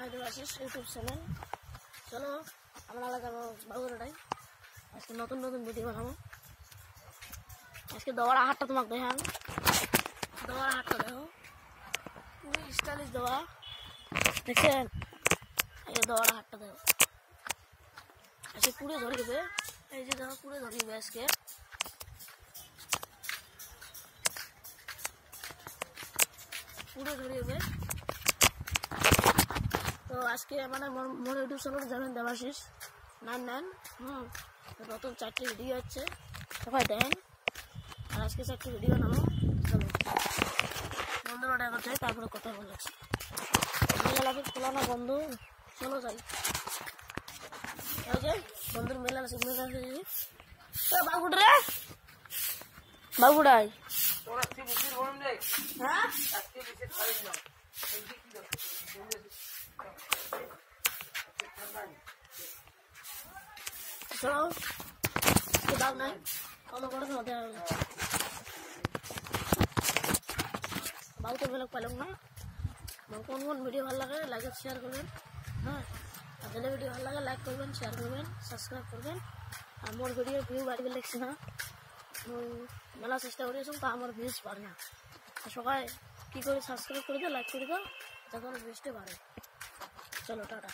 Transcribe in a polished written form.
মাই Debashis YouTube channel. চলো আমরা লাগাবো বাগুড়াটাই। আজকে নতুন নতুন ভিডিও বানাবো। আজকে দৌড়া হাটটা তোমাকে দেখান। দৌড়া হাটটা দেখো, খুবই স্টাইলিশ দৌড়া, দেখছেন? এই দৌড়া হাটটা দেখো, আজকে পুরে ধরে দেবে। এই যে দেখো পুরে ধরে দেবে আজকে। পুরে ধরে দেবে। তো আজকে মানে মোর ইউটিউব চ্যানেল যাবেন দেবাশিস 99। নতুন 4টি ভিডিও হচ্ছে, সবাই দেখেন। আর আজকে 4টি ভিডিও বানাবো। চলো বন্ধুরা অর্ডার করতে তারপরে কথা বলে মেলা খোলা না বন্ধু, চলো যাই। বন্ধুর মেলা আছে, বাগুড় রে বাগুড়াই। হ্যাঁ চলো দাও নাই কত বড় মধ্যে বাবুতে বেলা পেলাম না। কোন কোন ভিডিও ভালো লাগে লাইক শেয়ার করবেন। হ্যাঁ আপনাদের ভিডিও ভালো লাগে লাইক করবেন, শেয়ার করবেন, সাবস্ক্রাইব করবেন। আর মোর ভিডিও ভিউ বাড়বে লাগছে না, মেলা চেষ্টা করেছি তা আমার ভিউজ বাড়ে না। সবাই কী করে সাবস্ক্রাইব করে দাও, লাইক করে দাও, তখন ভিউজটা বাড়ে। চলো টাটা।